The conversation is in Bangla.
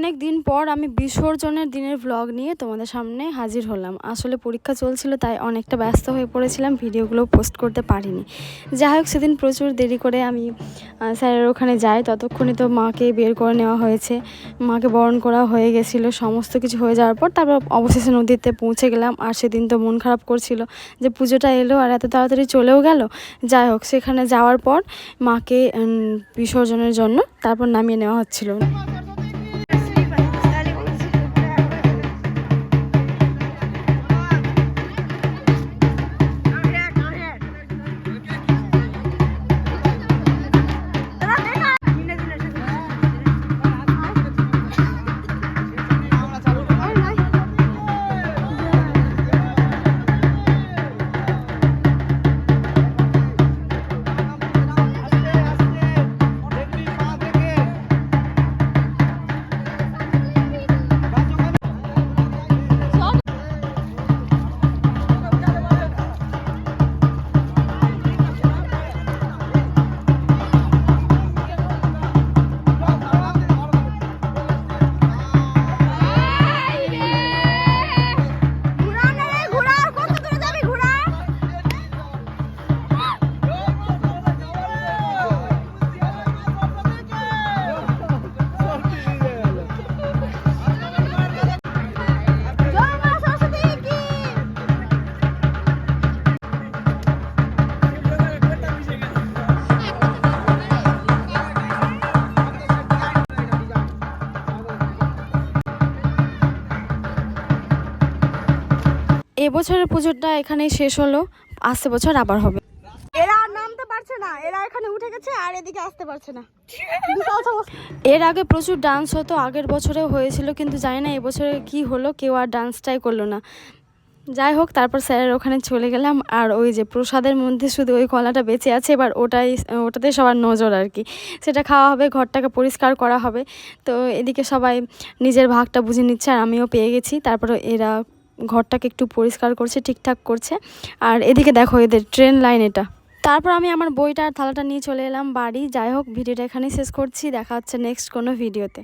অনেক দিন পর আমি বিসর্জনের দিনের ব্লগ নিয়ে তোমাদের সামনে হাজির হলাম। আসলে পরীক্ষা চলছিল, তাই অনেকটা ব্যস্ত হয়ে পড়েছিলাম, ভিডিওগুলো পোস্ট করতে পারিনি। যাই হোক, সেদিন প্রচুর দেরি করে আমি স্যারের ওখানে যাই। ততক্ষণে তো মাকে বের করে নেওয়া হয়েছে, মাকে বরণ করা হয়ে গেছিলো। সমস্ত কিছু হয়ে যাওয়ার পর তারপর অবশেষে নদীতে পৌঁছে গেলাম। আর সেদিন তো মন খারাপ করছিল যে পুজোটা এলো আর এত তাড়াতাড়ি চলেও গেল। যাই হোক, সেখানে যাওয়ার পর মাকে বিসর্জনের জন্য তারপর নামিয়ে নেওয়া হচ্ছিল। এবছরের পুজোটা এখানেই শেষ হলো, আসছে বছর আবার হবে। এরা নামতে পারছে না, এরা এখানে উঠে গেছে আর এদিকে আসতে পারছে না। এর আগে প্রচুর ডান্স হতো, আগের বছরেও হয়েছিল, কিন্তু জানি না এবছরে কি হলো, কেউ আর ডান্সটাই করলো না। যাই হোক, তারপর স্যারের ওখানে চলে গেলাম। আর ওই যে প্রসাদের মধ্যে শুধু ওই কলাটা বেঁচে আছে, এবার ওটাতে সবার নজর আর কি। সেটা খাওয়া হবে, ঘরটাকে পরিষ্কার করা হবে। তো এদিকে সবাই নিজের ভাগটা বুঝে নিচ্ছে আর আমিও পেয়ে গেছি। তারপরে এরা ঘরটাকে একটু পরিষ্কার করছে, ঠিকঠাক করছে। আর এদিকে দেখো এদের ট্রেন লাইন এটা। তারপর আমি আমার বইটা আর থালাটা নিয়ে চলে এলাম বাড়ি। যাই হোক, ভিডিওটা এখানেই শেষ করছি, দেখা হচ্ছে নেক্সট কোনো ভিডিওতে।